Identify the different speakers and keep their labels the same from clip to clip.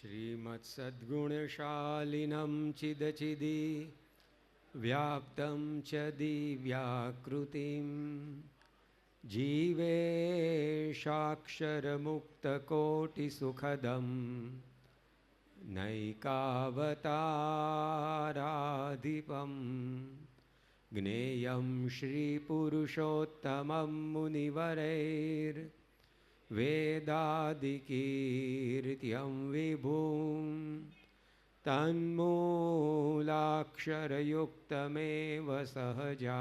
Speaker 1: श्रीमत्सद्गुणशालिनं चिदचिदि व्याप्तं च दिव्याकृतिं जीवेशाक्षरमुक्तकोटिसुखदं नैकावताराधिपं ज्ञेयं श्रीपुरुषोत्तमं मुनिवरैर्वेदादिकीर्त्यं विभुं तन्मूलाक्षरयुक्तमेव सहजा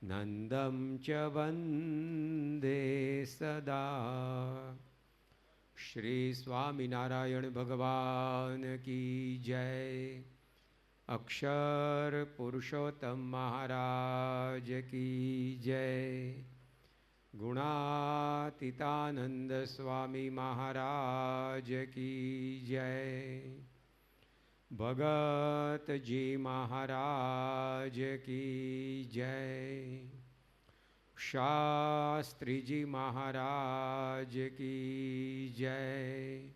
Speaker 1: नन्दं च वन्दे सदा। श्री स्वामिनारायण भगवान की जय। अक्षर पुरुषोत्तम महाराज की जय। गुणातीतानंद स्वामी महाराज की जय। भगत जी महाराज की जय। शास्त्री जी महाराज की जय।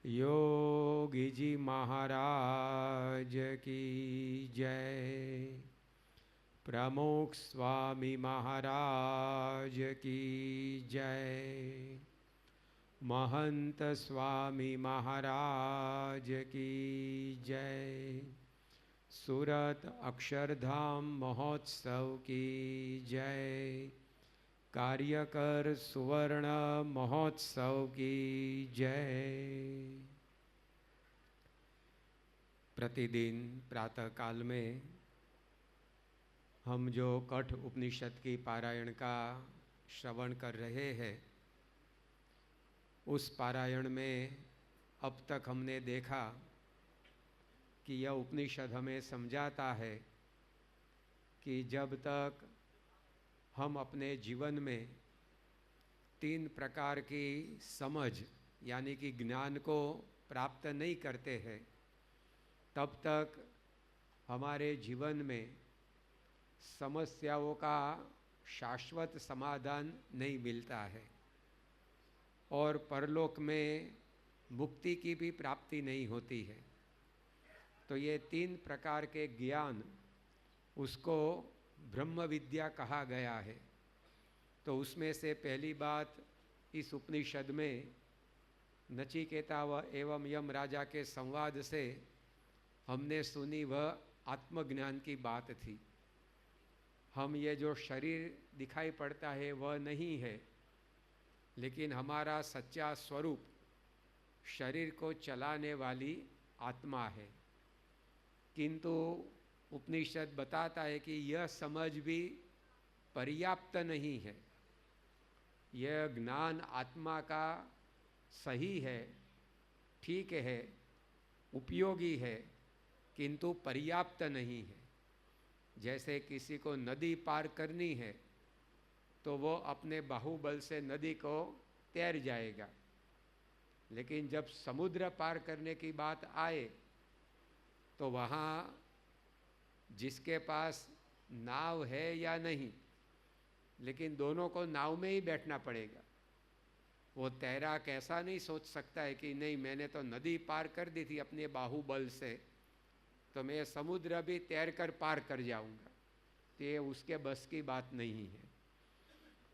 Speaker 1: योगी जी महाराज की जय। प्रमुख स्वामी महाराज की जय। महंत स्वामी महाराज की जय। सूरत अक्षरधाम महोत्सव की जय। कार्यकर सुवर्ण महोत्सव की जय। प्रतिदिन प्रातः काल में हम जो कठ उपनिषद की पारायण का श्रवण कर रहे हैं, उस पारायण में अब तक हमने देखा कि यह उपनिषद हमें समझाता है कि जब तक हम अपने जीवन में 3 प्रकार की समझ यानी कि ज्ञान को प्राप्त नहीं करते हैं, तब तक हमारे जीवन में समस्याओं का शाश्वत समाधान नहीं मिलता है और परलोक में मुक्ति की भी प्राप्ति नहीं होती है। तो ये 3 प्रकार के ज्ञान, उसको ब्रह्म विद्या कहा गया है। तो उसमें से पहली बात इस उपनिषद में नचिकेता एवं यम राजा के संवाद से हमने सुनी, वह आत्मज्ञान की बात थी। हम ये जो शरीर दिखाई पड़ता है वह नहीं है, लेकिन हमारा सच्चा स्वरूप शरीर को चलाने वाली आत्मा है। किंतु उपनिषद बताता है कि यह समझ भी पर्याप्त नहीं है। यह ज्ञान आत्मा का सही है, ठीक है, उपयोगी है, किंतु पर्याप्त नहीं है। जैसे किसी को नदी पार करनी है तो वो अपने बाहुबल से नदी को तैर जाएगा, लेकिन जब समुद्र पार करने की बात आए तो वहाँ जिसके पास नाव है या नहीं, लेकिन दोनों को नाव में ही बैठना पड़ेगा। वो तैराक ऐसा नहीं सोच सकता है कि नहीं, मैंने तो नदी पार कर दी थी अपने बाहुबल से, तो मैं समुद्र भी तैर कर पार कर जाऊंगा। तो ये उसके बस की बात नहीं है।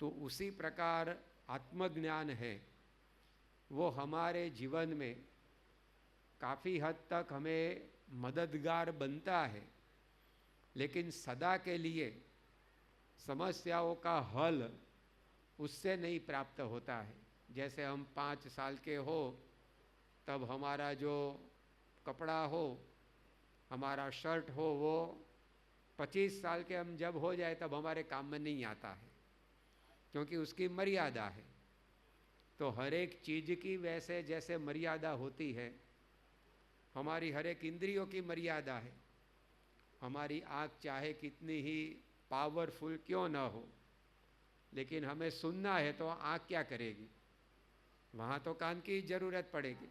Speaker 1: तो उसी प्रकार आत्मज्ञान है, वो हमारे जीवन में काफ़ी हद तक हमें मददगार बनता है, लेकिन सदा के लिए समस्याओं का हल उससे नहीं प्राप्त होता है। जैसे हम 5 साल के हो तब हमारा जो कपड़ा हो, हमारा शर्ट हो, वो 25 साल के हम जब हो जाए तब हमारे काम में नहीं आता है, क्योंकि उसकी मर्यादा है। तो हर एक चीज़ की वैसे जैसे मर्यादा होती है, हमारी हर एक इंद्रियों की मर्यादा है। हमारी आँख चाहे कितनी ही पावरफुल क्यों ना हो, लेकिन हमें सुनना है तो आँख क्या करेगी? वहाँ तो कान की ज़रूरत पड़ेगी।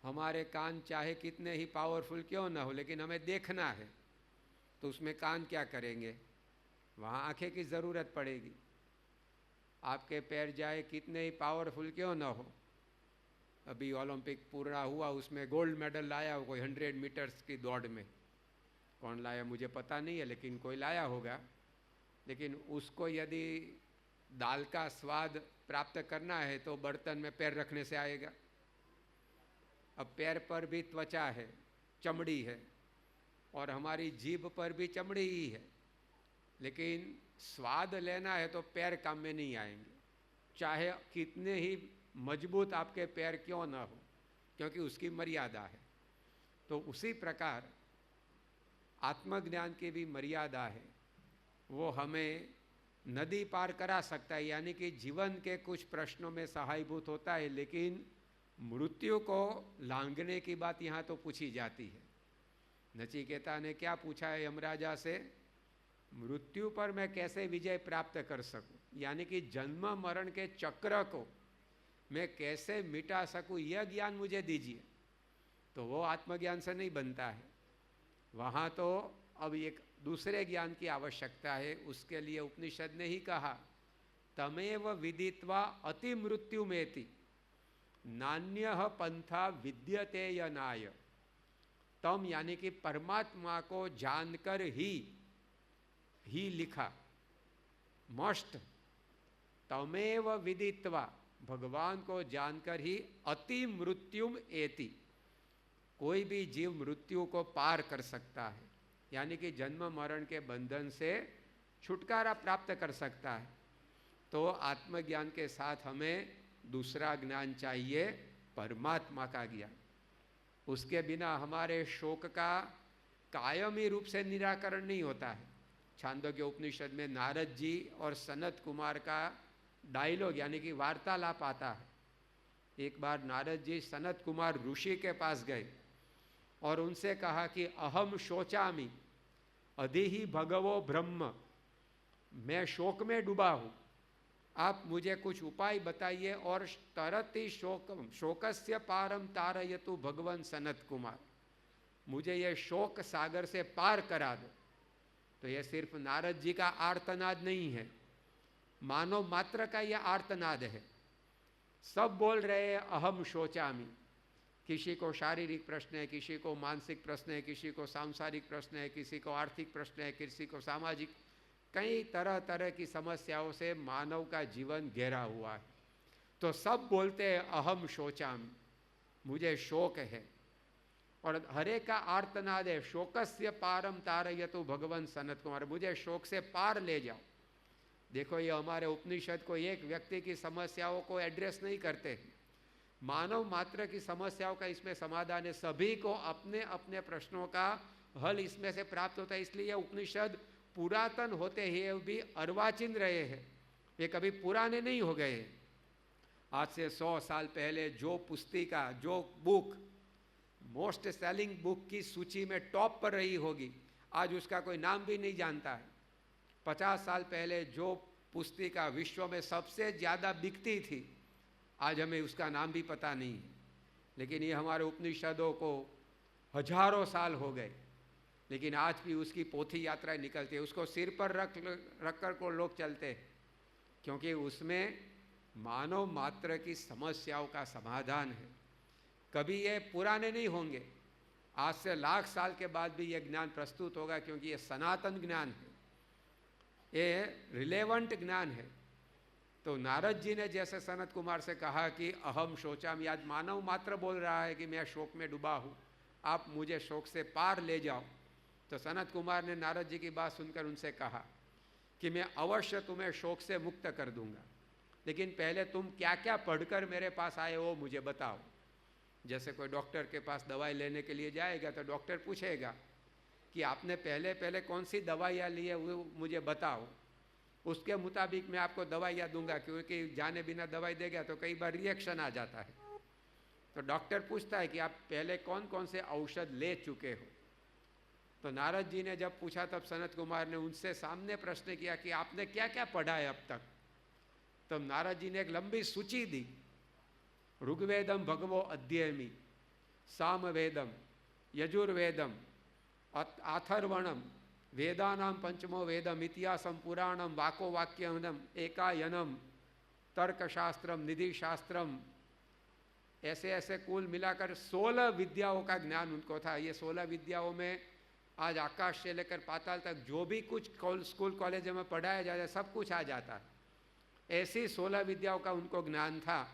Speaker 1: हमारे कान चाहे कितने ही पावरफुल क्यों ना हो, लेकिन हमें देखना है तो उसमें कान क्या करेंगे? वहाँ आँखें की ज़रूरत पड़ेगी। आपके पैर जाए कितने ही पावरफुल क्यों ना हो, अभी ओलंपिक पूरा हुआ, उसमें गोल्ड मेडल लाया कोई 100 मीटर्स की दौड़ में। कौन लाया मुझे पता नहीं है, लेकिन कोई लाया होगा। लेकिन उसको यदि दाल का स्वाद प्राप्त करना है तो बर्तन में पैर रखने से आएगा। अब पैर पर भी त्वचा है, चमड़ी है, और हमारी जीभ पर भी चमड़ी ही है, लेकिन स्वाद लेना है तो पैर काम में नहीं आएंगे, चाहे कितने ही मजबूत आपके पैर क्यों ना हो, क्योंकि उसकी मर्यादा है। तो उसी प्रकार आत्मज्ञान की भी मर्यादा है। वो हमें नदी पार करा सकता है, यानी कि जीवन के कुछ प्रश्नों में सहायभूत होता है, लेकिन मृत्यु को लांघने की बात यहाँ तो पूछी जाती है। नचिकेता ने क्या पूछा है यमराजा से? मृत्यु पर मैं कैसे विजय प्राप्त कर सकूं, यानी कि जन्म मरण के चक्र को मैं कैसे मिटा सकूं, यह ज्ञान मुझे दीजिए। तो वो आत्मज्ञान से नहीं बनता है, वहाँ तो अब एक दूसरे ज्ञान की आवश्यकता है। उसके लिए उपनिषद ने ही कहा, तमेव विदित्वा अति मृत्यु मेति नान्यः पंथा विद्यते यनाय। तम यानी कि परमात्मा को जानकर ही लिखा, मस्ट। तमेव विदित्वा, भगवान को जानकर ही अति मृत्युम एति, कोई भी जीव मृत्यु को पार कर सकता है, यानी कि जन्म मरण के बंधन से छुटकारा प्राप्त कर सकता है। तो आत्मज्ञान के साथ हमें दूसरा ज्ञान चाहिए, परमात्मा का ज्ञान। उसके बिना हमारे शोक का कायमी रूप से निराकरण नहीं होता है। छांदोग्य उपनिषद में नारद जी और सनत कुमार का डायलॉग यानी कि वार्तालाप आता है। एक बार नारद जी सनत कुमार ऋषि के पास गए और उनसे कहा कि अहम शोचामि अधिहि भगवो ब्रह्म, मैं शोक में डूबा हूँ, आप मुझे कुछ उपाय बताइए। और तरति शोकस्य पारम तारयतु भगवान सनत कुमार, मुझे ये शोक सागर से पार करा दो। तो ये सिर्फ नारद जी का आर्तनाद नहीं है, मानव मात्र का यह आर्तनाद है। सब बोल रहे हैं अहम शोचामि। किसी को शारीरिक प्रश्न है, किसी को मानसिक प्रश्न है, किसी को सांसारिक प्रश्न है, किसी को आर्थिक प्रश्न है, किसी को सामाजिक, कई तरह तरह की समस्याओं से मानव का जीवन घेरा हुआ है। तो सब बोलते हैं अहम शोचामि, मुझे शोक है। और हरे का आर्तनाद है, शोकस्य पारम तारयतु भगवान सनत कुमार, मुझे शोक से पार ले जाओ। देखो, ये हमारे उपनिषद को एक व्यक्ति की समस्याओं को एड्रेस नहीं करते, मानव मात्र की समस्याओं का इसमें समाधान है। सभी को अपने अपने प्रश्नों का हल इसमें से प्राप्त होता है। इसलिए उपनिषद पुरातन होते ही भी अर्वाचीन रहे हैं, ये कभी पुराने नहीं हो गए। आज से 100 साल पहले जो पुस्तिका, जो बुक मोस्ट सेलिंग बुक की सूची में टॉप पर रही होगी, आज उसका कोई नाम भी नहीं जानता है। 50 साल पहले जो पुस्तिका विश्व में सबसे ज़्यादा बिकती थी, आज हमें उसका नाम भी पता नहीं है। लेकिन ये हमारे उपनिषदों को हजारों साल हो गए, लेकिन आज भी उसकी पोथी यात्राएं निकलती है, उसको सिर पर रख कर को लोग चलते हैं, क्योंकि उसमें मानव मात्र की समस्याओं का समाधान है। कभी ये पुराने नहीं होंगे, आज से लाख साल के बाद भी ये ज्ञान प्रस्तुत होगा, क्योंकि ये सनातन ज्ञान है, ये रिलेवेंट ज्ञान है। तो नारद जी ने जैसे सनत कुमार से कहा कि अहम शोचामि, आज मानव मात्र बोल रहा है कि मैं शोक में डूबा हूँ, आप मुझे शोक से पार ले जाओ। तो सनत कुमार ने नारद जी की बात सुनकर उनसे कहा कि मैं अवश्य तुम्हें शोक से मुक्त कर दूंगा, लेकिन पहले तुम क्या क्या पढ़कर मेरे पास आए हो मुझे बताओ। जैसे कोई डॉक्टर के पास दवाई लेने के लिए जाएगा तो डॉक्टर पूछेगा कि आपने पहले कौन सी दवाइयाँ ली है वो मुझे बताओ, उसके मुताबिक मैं आपको दवाइयाँ दूंगा, क्योंकि जाने बिना दवाई देगा तो कई बार रिएक्शन आ जाता है। तो डॉक्टर पूछता है कि आप पहले कौन कौन से औषध ले चुके हो। तो नारद जी ने जब पूछा तब सनत कुमार ने उनसे सामने प्रश्न किया कि आपने क्या क्या पढ़ा है अब तक। तब नारद जी ने एक लंबी सूची दी, ऋग्वेदम भगवो अध्ययमी, सामवेदम, यजुर्वेदम, अथर्वणम, वेदानां पंचमो वेदम, इतिहासम पुराणम, वाको वाक्यम, एकायनम, तर्कशास्त्रम, निधिशास्त्रम, ऐसे ऐसे कुल मिलाकर 16 विद्याओं का ज्ञान उनको था। ये 16 विद्याओं में आज आकाश से लेकर पाताल तक जो भी कुछ स्कूल कॉलेजों में पढ़ाया जाता है सब कुछ आ जाता है। ऐसी 16 विद्याओं का उनको ज्ञान था।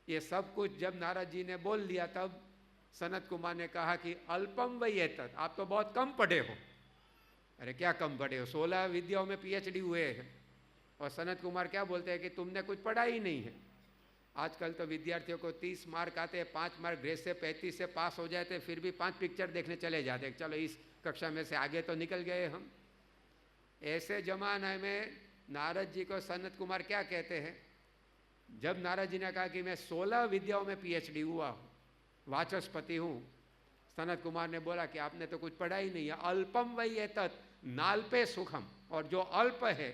Speaker 1: ये सब कुछ जब नारद जी ने बोल लिया तब सनत कुमार ने कहा कि अल्पम वही एतत्, आप तो बहुत कम पढ़े हो। अरे क्या कम पढ़े हो, 16 विद्याओं में पीएचडी हुए हैं। और सनत कुमार क्या बोलते हैं कि तुमने कुछ पढ़ा ही नहीं है। आजकल तो विद्यार्थियों को 30 मार्क आते हैं, 5 मार्क ग्रेस से 35 से पास हो जाते हैं, फिर भी 5 पिक्चर देखने चले जाते हैं, चलो इस कक्षा में से आगे तो निकल गए हम। ऐसे जमाने में नारद जी को सनत कुमार क्या कहते हैं, जब नारद जी ने कहा कि मैं 16 विद्याओं में पीएचडी हुआ हूँ, वाचस्पति हूँ, सनत कुमार ने बोला कि आपने तो कुछ पढ़ा ही नहीं है। अल्पम वही एतत् नाल्पे सुखम, और जो अल्प है,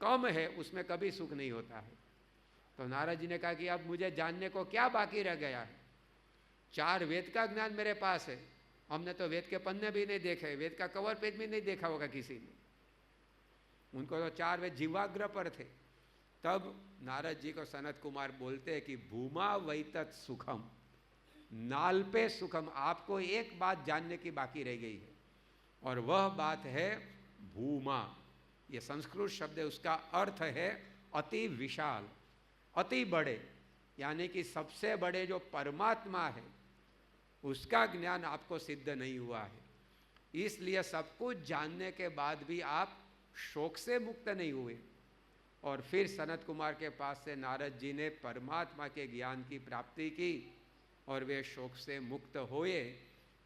Speaker 1: कम है, उसमें कभी सुख नहीं होता है। तो नारद जी ने कहा कि अब मुझे जानने को क्या बाकी रह गया है। 4 वेद का ज्ञान मेरे पास है, हमने तो वेद के पन्ने भी नहीं देखे, वेद का कवर पेज भी नहीं देखा होगा किसी ने। उनको तो 4 वेद जीवाग्र पर थे। तब नारद जी को सनत कुमार बोलते हैं कि भूमा वैतत् सुखम, नाल्पे सुखम, आपको एक बात जानने की बाकी रह गई है, और वह बात है भूमा। ये संस्कृत शब्द है, उसका अर्थ है अति विशाल, अति बड़े, यानी कि सबसे बड़े जो परमात्मा है उसका ज्ञान आपको सिद्ध नहीं हुआ है। इसलिए सब कुछ जानने के बाद भी आप शोक से मुक्त नहीं हुए। और फिर सनत कुमार के पास से नारद जी ने परमात्मा के ज्ञान की प्राप्ति की और वे शोक से मुक्त हुए।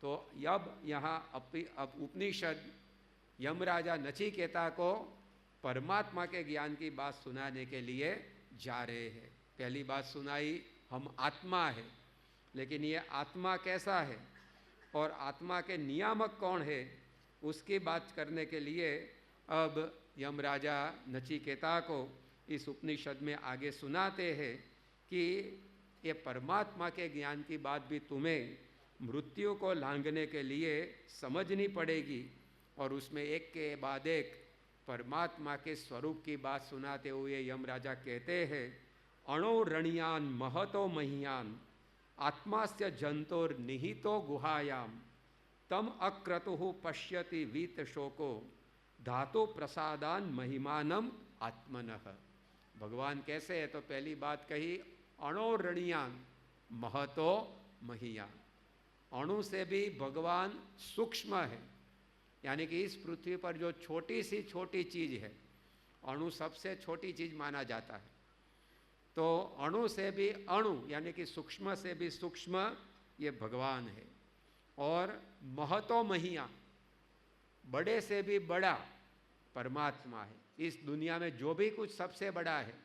Speaker 1: तो अब यहाँ उपनिषद यमराजा नचिकेता को परमात्मा के ज्ञान की बात सुनाने के लिए जा रहे हैं। पहली बात सुनाई हम आत्मा है, लेकिन ये आत्मा कैसा है और आत्मा के नियामक कौन है, उसकी बात करने के लिए अब यमराजा नचिकेता को इस उपनिषद में आगे सुनाते हैं कि ये परमात्मा के ज्ञान की बात भी तुम्हें मृत्यु को लांघने के लिए समझनी पड़ेगी। और उसमें एक के बाद एक परमात्मा के स्वरूप की बात सुनाते हुए यमराजा कहते हैं, अणोरणियान महतो मह्यान आत्मास्य जंतोर निहितो गुहायाम तम अक्रतुः पश्यति वीत शोको धातु प्रसादान महिमानम आत्मनः। भगवान कैसे है, तो पहली बात कही अणोरणियान महतो मह्यान, अणु से भी भगवान सूक्ष्म है, यानी कि इस पृथ्वी पर जो छोटी सी छोटी चीज है, अणु सबसे छोटी चीज माना जाता है, तो अणु से भी अणु यानी कि सूक्ष्म से भी सूक्ष्म ये भगवान है। और महतो महिया, बड़े से भी बड़ा परमात्मा है। इस दुनिया में जो भी कुछ सबसे बड़ा है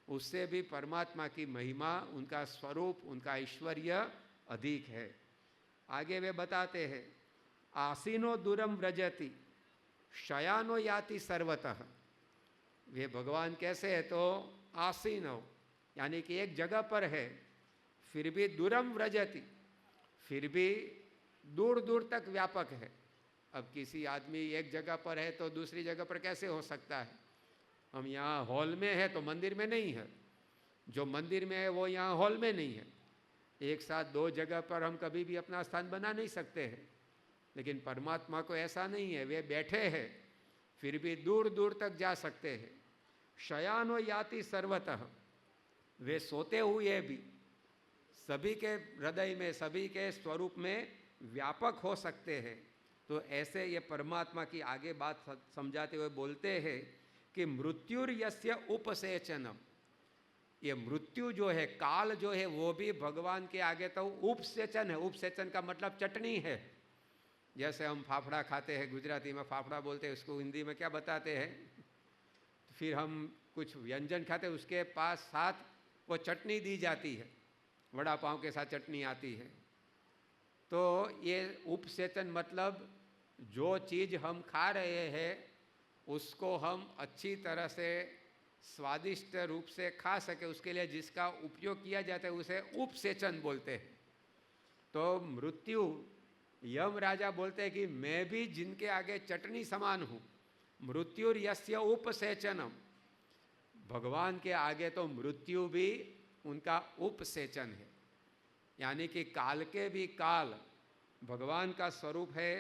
Speaker 1: उससे भी परमात्मा की महिमा, उनका स्वरूप, उनका ऐश्वर्य अधिक है। आगे वे बताते हैं, आसीनो दूरम व्रजति शयानो याति सर्वतः। वे भगवान कैसे है, तो आसीनो यानी कि एक जगह पर है, फिर भी दूरम व्रजति, फिर भी दूर दूर तक व्यापक है। अब किसी आदमी एक जगह पर है तो दूसरी जगह पर कैसे हो सकता है। हम यहाँ हॉल में है तो मंदिर में नहीं है, जो मंदिर में है वो यहाँ हॉल में नहीं है। एक साथ 2 जगह पर हम कभी भी अपना स्थान बना नहीं सकते हैं, लेकिन परमात्मा को ऐसा नहीं है, वे बैठे हैं फिर भी दूर दूर तक जा सकते हैं। शयानो याति सर्वतः, वे सोते हुए भी सभी के हृदय में, सभी के स्वरूप में व्यापक हो सकते हैं। तो ऐसे ये परमात्मा की आगे बात समझाते हुए बोलते हैं कि मृत्युर्यस्य उपसेचनम, ये मृत्यु जो है, काल जो है, वो भी भगवान के आगे तो उपसेचन है। उपसेचन का मतलब चटनी है। जैसे हम फाफड़ा खाते हैं, गुजराती में फाफड़ा बोलते हैं, उसको हिंदी में क्या बताते हैं, फिर हम कुछ व्यंजन खाते हैं, उसके पास साथ वो चटनी दी जाती है, वड़ा पाव के साथ चटनी आती है। तो ये उपसेचन मतलब जो चीज़ हम खा रहे हैं उसको हम अच्छी तरह से स्वादिष्ट रूप से खा सके, उसके लिए जिसका उपयोग किया जाता है उसे उपसेचन बोलते हैं। तो मृत्यु, यम राजा बोलते हैं कि मैं भी जिनके आगे चटनी समान हूँ। मृत्युर्यस्य उपसेचनम, भगवान के आगे तो मृत्यु भी उनका उपसेचन है। यानी कि काल के भी काल भगवान का स्वरूप है,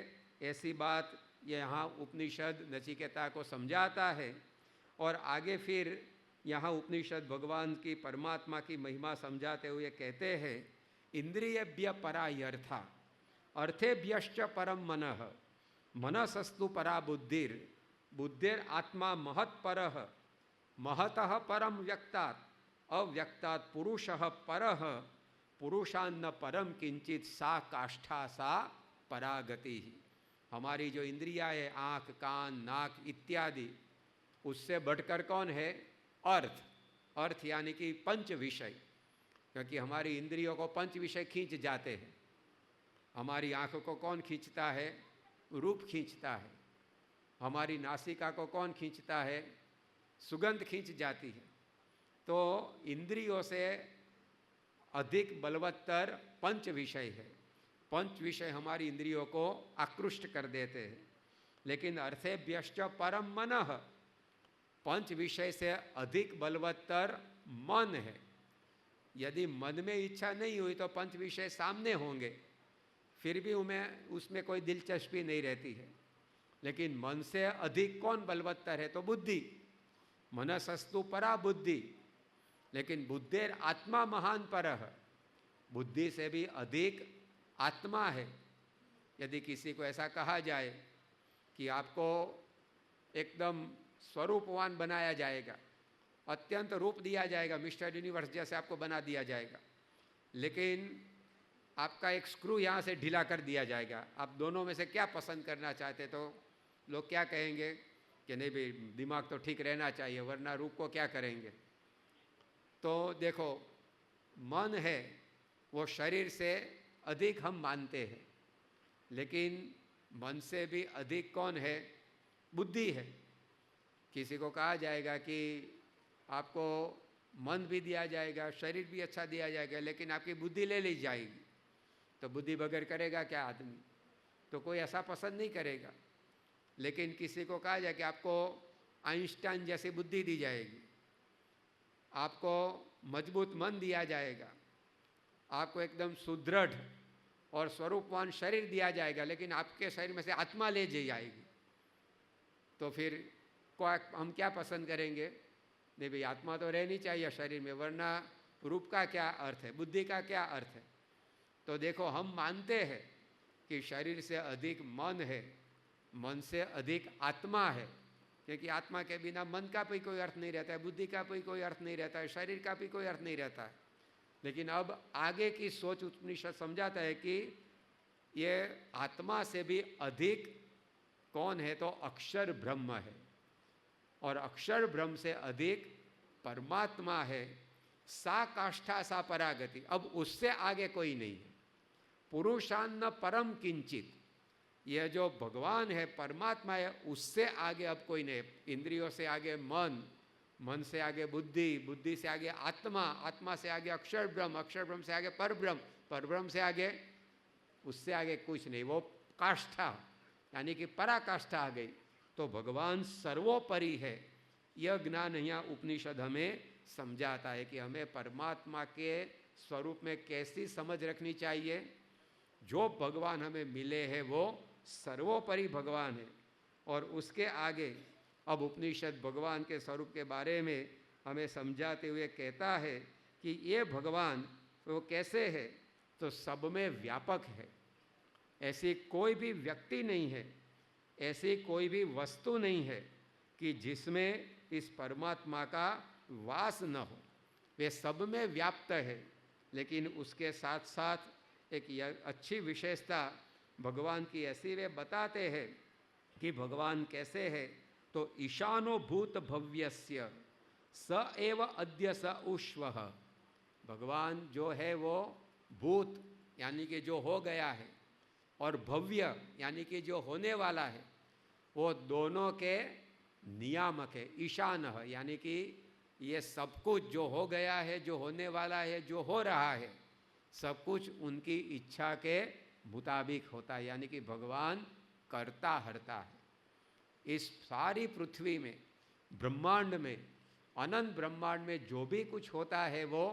Speaker 1: ऐसी बात यहाँ उपनिषद नचिकेता को समझाता है। और आगे फिर यहाँ उपनिषद भगवान की परमात्मा की महिमा समझाते हुए कहते हैं, इंद्रियभ्य परा यर्था अर्थेभ्यश्च परम मनः मनसस्तु परा बुद्धिर बुद्धिर आत्मा महत्परः महतः परम व्यक्तात् अव्यक्तात् पुरुषः परः पुरुषान्न परम किंचित सा काष्ठा सा परागति। हमारी जो इंद्रिया है, आँख कान नाक इत्यादि, उससे बढ़कर कौन है? अर्थ। अर्थ यानी कि पंच विषय, क्योंकि हमारी इंद्रियों को पंच विषय खींच जाते हैं। हमारी आँख को कौन खींचता है? रूप खींचता है। हमारी नासिका को कौन खींचता है? सुगंध खींच जाती है। तो इंद्रियों से अधिक बलवत्तर पंच विषय है। पंच विषय हमारी इंद्रियों को आकृष्ट कर देते हैं। लेकिन अर्थेभ्यश्च परम मनः, पंच विषय से अधिक बलवत्तर मन है। यदि मन में इच्छा नहीं हुई तो पंच विषय सामने होंगे, फिर भी उसमें कोई दिलचस्पी नहीं रहती है। लेकिन मन से अधिक कौन बलवत्तर है? तो बुद्धि। मनसस्तु परा बुद्धि। लेकिन बुद्धिर आत्मा महान परः, बुद्धि से भी अधिक आत्मा है। यदि किसी को ऐसा कहा जाए कि आपको एकदम स्वरूपवान बनाया जाएगा, अत्यंत रूप दिया जाएगा, मिस्टर यूनिवर्स जैसे आपको बना दिया जाएगा, लेकिन आपका एक स्क्रू यहाँ से ढीला कर दिया जाएगा, आप दोनों में से क्या पसंद करना चाहते? तो लोग क्या कहेंगे कि नहीं भाई, दिमाग तो ठीक रहना चाहिए, वरना रूप को क्या करेंगे। तो देखो, मन है वो शरीर से अधिक हम मानते हैं, लेकिन मन से भी अधिक कौन है? बुद्धि है। किसी को कहा जाएगा कि आपको मन भी दिया जाएगा, शरीर भी अच्छा दिया जाएगा, लेकिन आपकी बुद्धि ले ली जाएगी, तो बुद्धि बगैर करेगा क्या आदमी? तो कोई ऐसा पसंद नहीं करेगा। लेकिन किसी को कहा जाए कि आपको आइंस्टाइन जैसी बुद्धि दी जाएगी, आपको मजबूत मन दिया जाएगा, आपको एकदम सुदृढ़ और स्वरूपवान शरीर दिया जाएगा, लेकिन आपके शरीर में से आत्मा ले जाएगी, तो फिर हम क्या पसंद करेंगे? नहीं भाई, आत्मा तो रहनी चाहिए शरीर में, वरना रूप का क्या अर्थ है, बुद्धि का क्या अर्थ है। तो देखो, हम मानते हैं कि शरीर से अधिक मन है, मन से अधिक आत्मा है, क्योंकि आत्मा के बिना मन का भी कोई अर्थ नहीं रहता है, बुद्धि का भी कोई अर्थ नहीं रहता है, शरीर का भी कोई अर्थ नहीं रहता है। लेकिन अब आगे की सोच उपनिषद समझाता है कि ये आत्मा से भी अधिक कौन है? तो अक्षर ब्रह्म है, और अक्षर ब्रह्म से अधिक परमात्मा है। सा काष्ठा सा परागति, अब उससे आगे कोई नहीं है। पुरुषान्न परम किंचित, यह जो भगवान है, परमात्मा है, उससे आगे अब कोई नहीं। इंद्रियों से आगे मन, मन से आगे बुद्धि, बुद्धि से आगे आत्मा, आत्मा से आगे अक्षर ब्रह्म, अक्षर ब्रह्म से आगे परब्रह्म, परब्रह्म से आगे, उससे आगे कुछ नहीं। वो काष्ठा यानी कि पराकाष्ठा आ गई। तो भगवान सर्वोपरि है। यह ज्ञान यहाँ उपनिषद हमें समझाता है कि हमें परमात्मा के स्वरूप में कैसी समझ रखनी चाहिए। जो भगवान हमें मिले हैं वो सर्वोपरि भगवान है, और उसके आगे अब उपनिषद भगवान के स्वरूप के बारे में हमें समझाते हुए कहता है कि ये भगवान वो कैसे है? तो सब में व्यापक है। ऐसी कोई भी व्यक्ति नहीं है, ऐसी कोई भी वस्तु नहीं है कि जिसमें इस परमात्मा का वास न हो। वे सब में व्याप्त है, लेकिन उसके साथ साथ एक अच्छी विशेषता भगवान की ऐसी वे बताते हैं कि भगवान कैसे है। तो ईशानो भूत भव्यस्य स एव अद्य स उष्वः, भगवान जो है वो भूत यानी कि जो हो गया है, और भव्य यानी कि जो होने वाला है, वो दोनों के नियामक है। ईशान यानी कि ये सब कुछ जो हो गया है, जो होने वाला है, जो हो रहा है, सब कुछ उनकी इच्छा के मुताबिक होता है, यानी कि भगवान करता हरता है। इस सारी पृथ्वी में, ब्रह्मांड में, अनंत ब्रह्मांड में जो भी कुछ होता है वो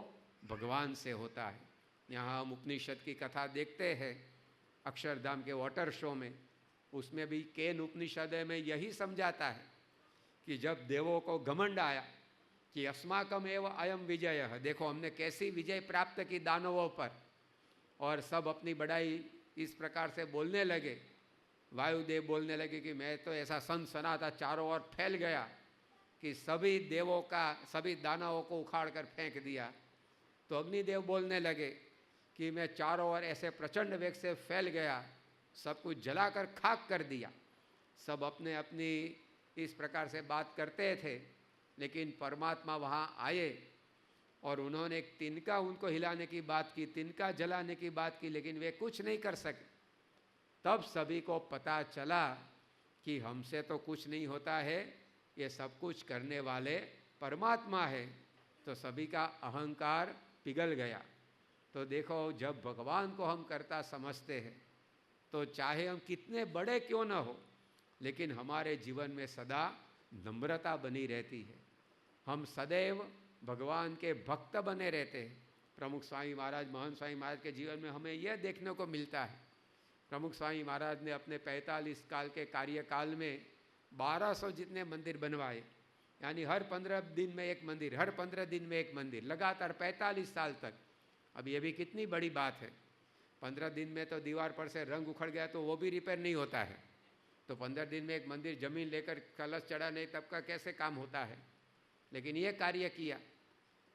Speaker 1: भगवान से होता है। यहाँ हम उपनिषद की कथा देखते हैं अक्षरधाम के वाटर शो में, उसमें भी केन उपनिषद में यही समझाता है कि जब देवों को घमंड आया कि अस्माकम एव अयम विजय, देखो हमने कैसी विजय प्राप्त की दानवों पर, और सब अपनी बड़ाई इस प्रकार से बोलने लगे। वायुदेव बोलने लगे कि मैं तो ऐसा सनसनाटा चारों ओर फैल गया कि सभी देवों का, सभी दानवों को उखाड़ कर फेंक दिया। तो अग्निदेव बोलने लगे कि मैं चारों ओर ऐसे प्रचंड वेग से फैल गया, सब कुछ जलाकर खाक कर दिया। सब अपने अपनी इस प्रकार से बात करते थे, लेकिन परमात्मा वहाँ आए और उन्होंने एक तिनका उनको हिलाने की बात की, तिनका जलाने की बात की, लेकिन वे कुछ नहीं कर सके। तब सभी को पता चला कि हमसे तो कुछ नहीं होता है, ये सब कुछ करने वाले परमात्मा है। तो सभी का अहंकार पिघल गया। तो देखो, जब भगवान को हम कर्ता समझते हैं तो चाहे हम कितने बड़े क्यों न हो, लेकिन हमारे जीवन में सदा नम्रता बनी रहती है। हम सदैव भगवान के भक्त बने रहते हैं। प्रमुख स्वामी महाराज, महंत स्वामी महाराज के जीवन में हमें यह देखने को मिलता है। प्रमुख स्वामी महाराज ने अपने 45 काल के कार्यकाल में 1200 जितने मंदिर बनवाए, यानी हर 15 दिन में एक मंदिर, हर 15 दिन में एक मंदिर, लगातार 45 साल तक। अब ये भी कितनी बड़ी बात है। 15 दिन में तो दीवार पर से रंग उखड़ गया तो वो भी रिपेयर नहीं होता है, तो 15 दिन में एक मंदिर जमीन लेकर कलश चढ़ाने तब का कैसे काम होता है। लेकिन ये कार्य किया।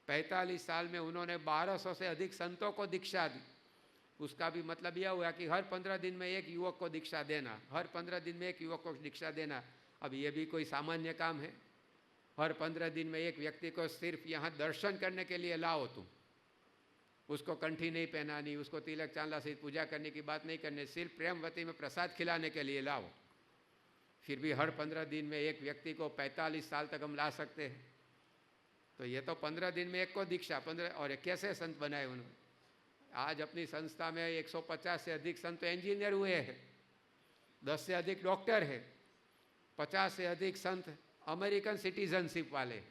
Speaker 1: 45 साल में उन्होंने 1200 से अधिक संतों को दीक्षा दी। उसका भी मतलब यह हुआ कि हर 15 दिन में एक युवक को दीक्षा देना, हर 15 दिन में एक युवक को दीक्षा देना। अब ये भी कोई सामान्य काम है? हर 15 दिन में एक व्यक्ति को सिर्फ यहाँ दर्शन करने के लिए लाओ तुम, उसको कंठी नहीं पहनानी, उसको तिलक चांदला से पूजा करने की बात नहीं करनी, सिर्फ प्रेमवती में प्रसाद खिलाने के लिए लाओ। फिर भी हर 15 दिन में एक व्यक्ति को 45 साल तक हम ला सकते हैं। तो ये तो 15 दिन में एक को दीक्षा, 15 और कैसे संत बनाए उन्होंने। आज अपनी संस्था में 150 से अधिक संत इंजीनियर हुए हैं, 10 से अधिक डॉक्टर है, 50 से अधिक संत अमेरिकन सिटीजनशिप वाले,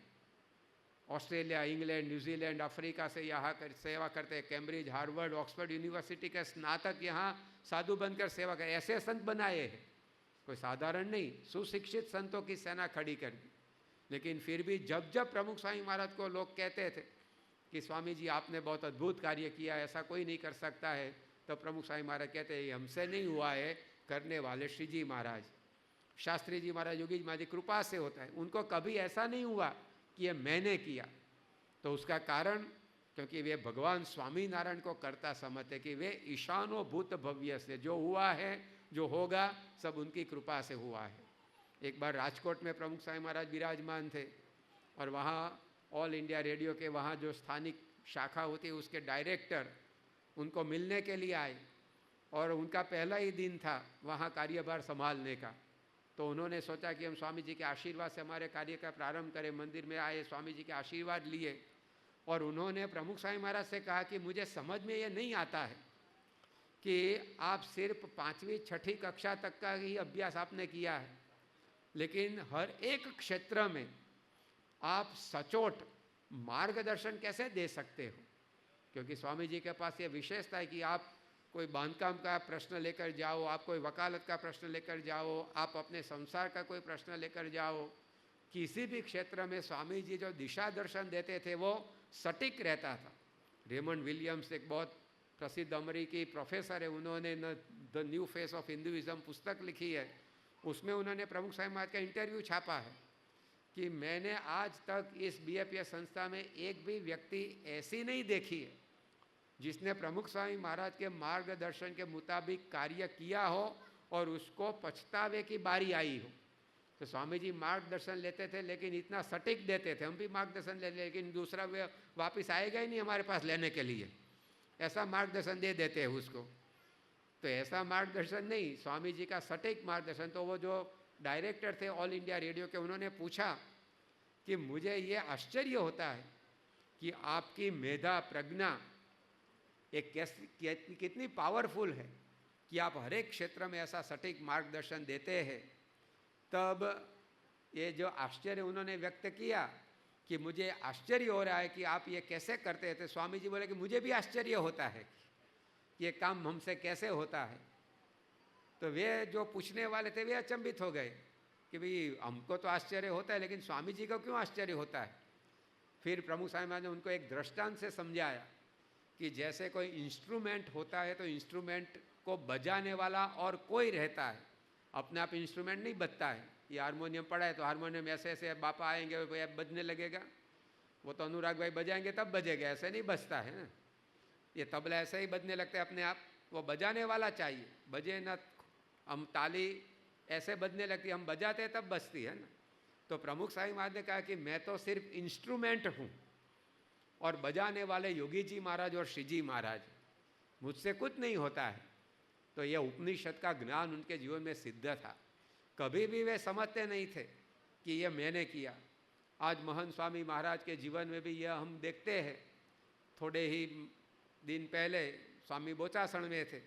Speaker 1: ऑस्ट्रेलिया, इंग्लैंड, न्यूजीलैंड, अफ्रीका से यहाँ कर सेवा करते हैं। कैम्ब्रिज, हार्वर्ड, ऑक्सफोर्ड यूनिवर्सिटी के स्नातक यहाँ साधु बनकर सेवा कर, ऐसे संत बनाए हैं। कोई साधारण नहीं, सुशिक्षित संतों की सेना खड़ी कर दी। लेकिन फिर भी जब जब प्रमुख स्वामी महाराज को लोग कहते थे कि स्वामी जी आपने बहुत अद्भुत कार्य किया, ऐसा कोई नहीं कर सकता है, तो प्रमुख स्वामी महाराज कहते हैं हमसे नहीं हुआ है, करने वाले श्री जी महाराज, शास्त्री जी महाराज, योगी जी महाराज कृपा से होता है। उनको कभी ऐसा नहीं हुआ कि ये मैंने किया। तो उसका कारण, क्योंकि वे भगवान स्वामी नारायण को करता समझते कि वे ईशानो भूत भव्य से, जो हुआ है जो होगा सब उनकी कृपा से हुआ है। एक बार राजकोट में प्रमुख स्वामी महाराज विराजमान थे और वहाँ ऑल इंडिया रेडियो के वहाँ जो स्थानिक शाखा होती है उसके डायरेक्टर उनको मिलने के लिए आए और उनका पहला ही दिन था वहाँ कार्यभार संभालने का। तो उन्होंने सोचा कि हम स्वामी जी के आशीर्वाद से हमारे कार्य का प्रारंभ करें। मंदिर में आए, स्वामी जी के आशीर्वाद लिए और उन्होंने प्रमुख स्वामी महाराज से कहा कि मुझे समझ में ये नहीं आता है कि आप सिर्फ 5वीं 6ठी कक्षा तक का ही अभ्यास आपने किया है, लेकिन हर एक क्षेत्र में आप सचोट मार्गदर्शन कैसे दे सकते हो। क्योंकि स्वामी जी के पास ये विशेषता है कि आप कोई बांधकाम का प्रश्न लेकर जाओ, आप कोई वकालत का प्रश्न लेकर जाओ, आप अपने संसार का कोई प्रश्न लेकर जाओ, किसी भी क्षेत्र में स्वामी जी जो दिशा दर्शन देते थे वो सटीक रहता था। रेमंड विलियम्स एक बहुत प्रसिद्ध अमेरिकी प्रोफेसर है, उन्होंने the new face of Hinduism पुस्तक लिखी है। उसमें उन्होंने प्रमुख स्वामी महाराज का इंटरव्यू छापा है कि मैंने आज तक इस बीएपीएस संस्था में एक भी व्यक्ति ऐसी नहीं देखी है जिसने प्रमुख स्वामी महाराज के मार्गदर्शन के मुताबिक कार्य किया हो और उसको पछतावे की बारी आई हो। तो स्वामी जी मार्गदर्शन लेते थे लेकिन इतना सटीक देते थे, हम भी मार्गदर्शन ले लेकिन दूसरा वे वापस आएगा ही नहीं हमारे पास लेने के लिए, ऐसा मार्गदर्शन दे देते हैं उसको। तो ऐसा मार्गदर्शन नहीं, स्वामी जी का सटीक मार्गदर्शन। तो वो जो डायरेक्टर थे ऑल इंडिया रेडियो के, उन्होंने पूछा कि मुझे ये आश्चर्य होता है कि आपकी मेधा प्रज्ञा एक कितनी पावरफुल है कि आप हर एक क्षेत्र में ऐसा सटीक मार्गदर्शन देते हैं। तब ये जो आश्चर्य उन्होंने व्यक्त किया कि मुझे आश्चर्य हो रहा है कि आप ये कैसे करते हैं। तो स्वामी जी बोले कि मुझे भी आश्चर्य होता है कि ये काम हमसे कैसे होता है। तो वे जो पूछने वाले थे वे अचंभित हो गए कि भाई हमको तो आश्चर्य होता है, लेकिन स्वामी जी को क्यों आश्चर्य होता है। फिर प्रमुख स्वामी महाराज ने उनको एक दृष्टांत से समझाया कि जैसे कोई इंस्ट्रूमेंट होता है तो इंस्ट्रूमेंट को बजाने वाला और कोई रहता है, अपने आप इंस्ट्रूमेंट नहीं बजता है। ये हारमोनियम पड़ा है तो हारमोनियम ऐसे ऐसे बापा आएंगे भाई बजने लगेगा, वो तो अनुराग भाई बजाएंगे तब बजेगा, ऐसे नहीं बजता है ना। ये तबला ऐसे ही बजने लगता है अपने आप, वो बजाने वाला चाहिए, बजे ना। हम ताली ऐसे बजने लगती है, हम बजाते हैं तब बजती है ना। तो प्रमुख स्वामी महाराज ने कहा कि मैं तो सिर्फ इंस्ट्रूमेंट हूँ और बजाने वाले योगी जी महाराज और श्री जी महाराज, मुझसे कुछ नहीं होता है। तो यह उपनिषद का ज्ञान उनके जीवन में सिद्ध था। कभी भी वे समझते नहीं थे कि यह मैंने किया। आज महंत स्वामी महाराज के जीवन में भी यह हम देखते हैं। थोड़े ही दिन पहले स्वामी बोचासण में थे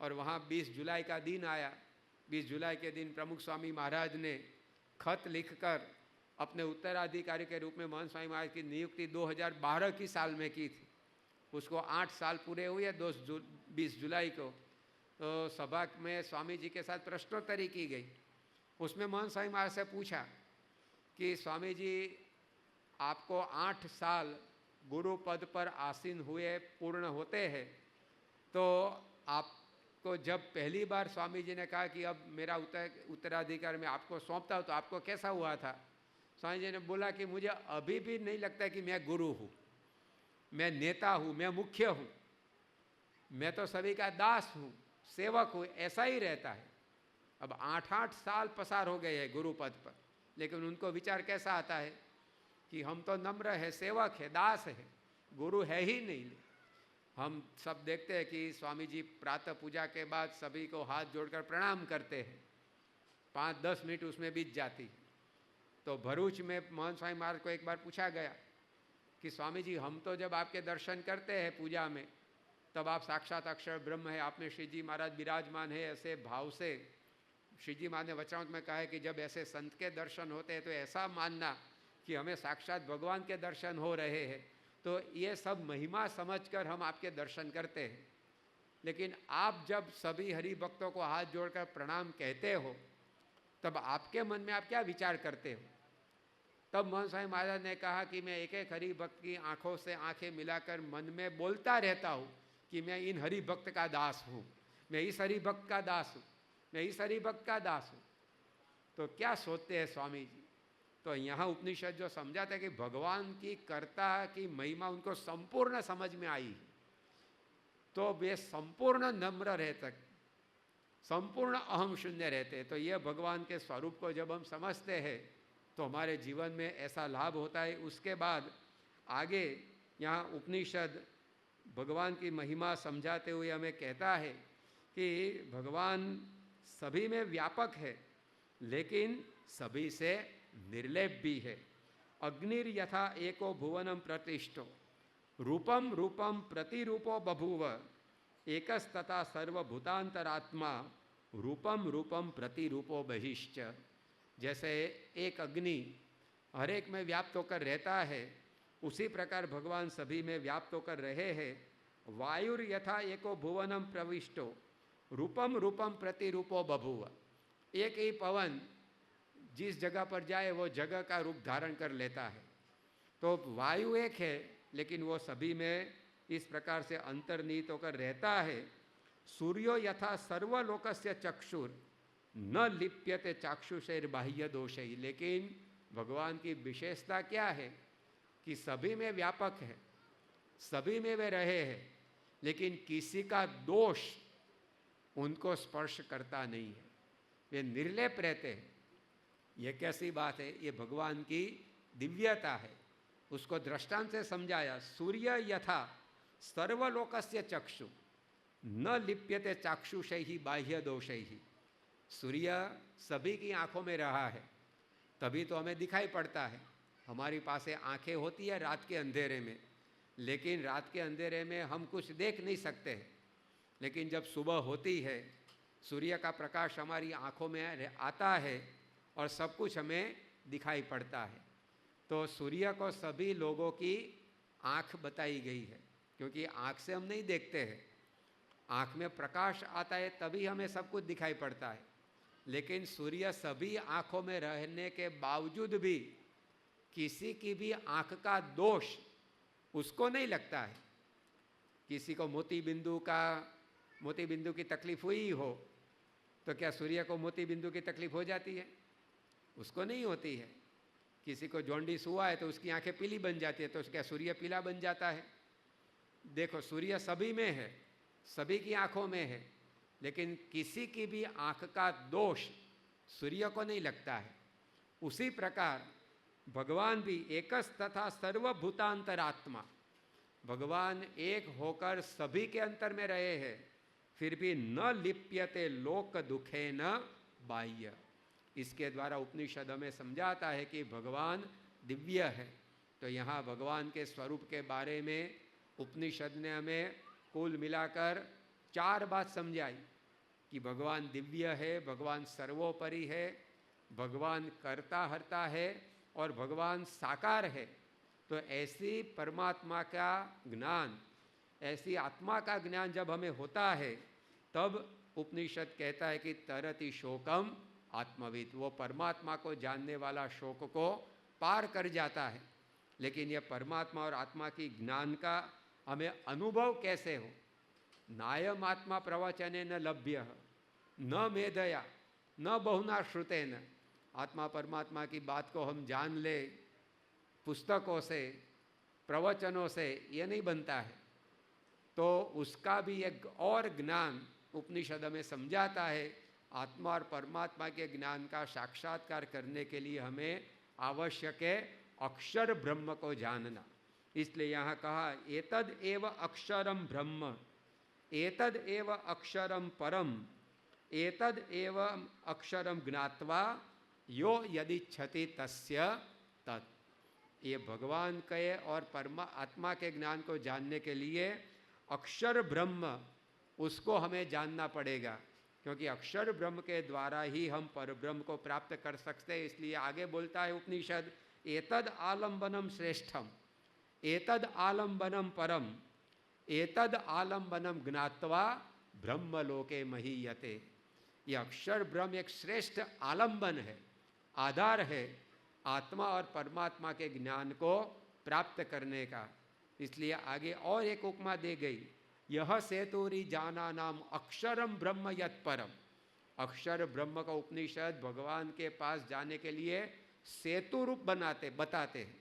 Speaker 1: और वहाँ 20 जुलाई का दिन आया। 20 जुलाई के दिन प्रमुख स्वामी महाराज ने खत लिखकर अपने उत्तराधिकारी के रूप में महंत स्वामी महाराज की नियुक्ति 2012 की साल में की थी। उसको 8 साल पूरे हुए 20 जुलाई को। तो सभा में स्वामी जी के साथ प्रश्नोत्तरी की गई। उसमें महंत स्वामी महाराज से पूछा कि स्वामी जी आपको 8 साल गुरु पद पर आसीन हुए पूर्ण होते हैं, तो आपको जब पहली बार स्वामी जी ने कहा कि अब मेरा उत्तराधिकार मैं आपको सौंपता हूँ, तो आपको कैसा हुआ था। स्वामी जी ने बोला कि मुझे अभी भी नहीं लगता कि मैं गुरु हूँ, मैं नेता हूँ, मैं मुख्य हूँ, मैं तो सभी का दास हूँ, सेवक हूँ, ऐसा ही रहता है। अब 8-8 साल पसार हो गए हैं गुरु पद पर, लेकिन उनको विचार कैसा आता है कि हम तो नम्र है, सेवक है, दास है, गुरु है ही नहीं। हम सब देखते हैं कि स्वामी जी प्रातः पूजा के बाद सभी को हाथ जोड़कर प्रणाम करते हैं, 5-10 मिनट उसमें बीत जाती। तो भरूच में महंत स्वामी महाराज को एक बार पूछा गया कि स्वामी जी हम तो जब आपके दर्शन करते हैं पूजा में तब आप साक्षात अक्षर ब्रह्म है, आप में श्री जी महाराज विराजमान है, ऐसे भाव से श्री जी महाराज ने वचनामृत में कहा है कि जब ऐसे संत के दर्शन होते हैं तो ऐसा मानना कि हमें साक्षात भगवान के दर्शन हो रहे हैं। तो ये सब महिमा समझकर हम आपके दर्शन करते हैं। लेकिन आप जब सभी हरि भक्तों को हाथ जोड़कर प्रणाम कहते हो तब आपके मन में आप क्या विचार करते हो। तब महंत स्वामी महाराज ने कहा कि मैं एक एक हरि भक्त की आंखों से आंखें मिलाकर मन में बोलता रहता हूँ कि मैं इन हरि भक्त का दास हूँ, मैं इस हरि भक्त का दास हूँ, मैं इस हरि भक्त का दास हूँ। तो क्या सोचते हैं स्वामी जी। तो यहाँ उपनिषद जो समझाते हैं कि भगवान की कर्ता की महिमा उनको संपूर्ण समझ में आई, तो वे संपूर्ण नम्र रहते, संपूर्ण अहम शून्य रहते। तो यह भगवान के स्वरूप को जब हम समझते हैं तो हमारे जीवन में ऐसा लाभ होता है। उसके बाद आगे यहाँ उपनिषद भगवान की महिमा समझाते हुए हमें कहता है कि भगवान सभी में व्यापक है लेकिन सभी से निर्लेप भी है। अग्निर यथा एको भुवनम प्रतिष्ठो रूपम रूपम प्रतिरूपो बभूव एकस्तथा सर्वभूतांतरात्मा रूपम रूपम प्रतिरूपो बहिश्च। जैसे एक अग्नि हर एक में व्याप्त होकर रहता है, उसी प्रकार भगवान सभी में व्याप्त होकर रहे हैं। वायुर यथा एको भुवनम प्रविष्टो रूपम रूपम प्रतिरूपो बभूव। एक ही पवन जिस जगह पर जाए वो जगह का रूप धारण कर लेता है। तो वायु एक है लेकिन वो सभी में इस प्रकार से अंतर्निहित होकर रहता है। सूर्यो यथा सर्वलोकस्य चक्षुर न लिप्यते चाक्षुषैर बाह्य दोषै। लेकिन भगवान की विशेषता क्या है कि सभी में व्यापक है, सभी में वे रहे हैं, लेकिन किसी का दोष उनको स्पर्श करता नहीं है, वे निर्लेप रहते हैं। ये कैसी बात है, ये भगवान की दिव्यता है। उसको दृष्टांत से समझाया। सूर्य यथा सर्वलोकस्य चक्षु न लिप्यते चाक्षुषैहि बाह्य दोषैहि। सूर्य सभी की आंखों में रहा है तभी तो हमें दिखाई पड़ता है। हमारी पास आंखें होती है रात के अंधेरे में, लेकिन रात के अंधेरे में हम कुछ देख नहीं सकते हैं। लेकिन जब सुबह होती है सूर्य का प्रकाश हमारी आंखों में आता है और सब कुछ हमें दिखाई पड़ता है। तो सूर्य को सभी लोगों की आँख बताई गई है, क्योंकि आँख से हम नहीं देखते हैं, आँख में प्रकाश आता है तभी हमें सब कुछ दिखाई पड़ता है। लेकिन सूर्य सभी आँखों में रहने के बावजूद भी किसी की भी आँख का दोष उसको नहीं लगता है। किसी को मोती बिंदु की तकलीफ हुई हो तो क्या सूर्य को मोती बिंदु की तकलीफ हो जाती है? उसको नहीं होती है। किसी को जॉन्डिस हुआ है तो उसकी आंखें पीली बन जाती है, तो क्या सूर्य पीला बन जाता है? देखो, सूर्य सभी में है, सभी की आंखों में है, लेकिन किसी की भी आंख का दोष सूर्य को नहीं लगता है। उसी प्रकार भगवान भी एकस तथा सर्वभूतांतरात्मा, भगवान एक होकर सभी के अंतर में रहे हैं, फिर भी न लिप्यते लोक दुखे न बाह्य। इसके द्वारा उपनिषद हमें समझाता है कि भगवान दिव्य है। तो यहाँ भगवान के स्वरूप के बारे में उपनिषद ने हमें कुल मिलाकर 4 बात समझाई कि भगवान दिव्य है, भगवान सर्वोपरि है, भगवान कर्ता हर्ता है और भगवान साकार है। तो ऐसी परमात्मा का ज्ञान, ऐसी आत्मा का ज्ञान जब हमें होता है तब उपनिषद कहता है कि तरति शोकम आत्मविद, वो परमात्मा को जानने वाला शोक को पार कर जाता है। लेकिन यह परमात्मा और आत्मा की ज्ञान का हमें अनुभव कैसे हो? नायम आत्मा प्रवचने न लभ्य न मेधया न बहुना श्रुतेन। आत्मा परमात्मा की बात को हम जान ले पुस्तकों से, प्रवचनों से, ये नहीं बनता है। तो उसका भी एक और ज्ञान उपनिषद हमें समझाता है। आत्मा और परमात्मा के ज्ञान का साक्षात्कार करने के लिए हमें आवश्यक है अक्षर ब्रह्म को जानना। इसलिए यहाँ कहा एतद एव अक्षरम ब्रह्म, एतद एव अक्षरम परम, एतद एव अक्षरम ज्ञात्वा यो यदि क्षति तस्य तत्। ये भगवान के और आत्मा के ज्ञान को जानने के लिए अक्षर ब्रह्म, उसको हमें जानना पड़ेगा, क्योंकि अक्षर ब्रह्म के द्वारा ही हम परब्रह्म को प्राप्त कर सकते हैं। इसलिए आगे बोलता है उपनिषद एतद आलम्बनम श्रेष्ठम, एतद आलम्बनम परम, एतद आलम्बनम ज्ञात्वा ब्रह्मलोके महीयते। यह अक्षर ब्रह्म एक श्रेष्ठ आलम्बन है, आधार है आत्मा और परमात्मा के ज्ञान को प्राप्त करने का। इसलिए आगे और एक उपमा दे गई, यह सेतुरी जाना नाम अक्षरम ब्रह्म यत् परम। अक्षर ब्रह्म का उपनिषद भगवान के पास जाने के लिए सेतु रूप बताते हैं।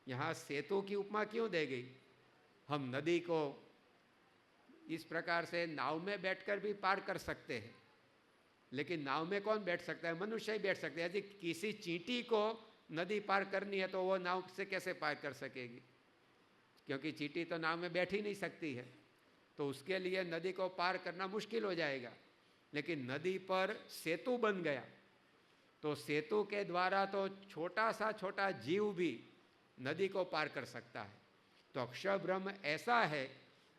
Speaker 1: यहाँ सेतु की उपमा क्यों दे गई? हम नदी को इस प्रकार से नाव में बैठकर भी पार कर सकते हैं, लेकिन नाव में कौन बैठ सकता है? मनुष्य ही बैठ सकते हैं। यदि किसी चींटी को नदी पार करनी है तो वो नाव से कैसे पार कर सकेगी? क्योंकि चींटी तो नाव में बैठ ही नहीं सकती है, तो उसके लिए नदी को पार करना मुश्किल हो जाएगा। लेकिन नदी पर सेतु बन गया तो सेतु के द्वारा तो छोटा जीव भी नदी को पार कर सकता है। तो अक्षर ब्रह्म ऐसा है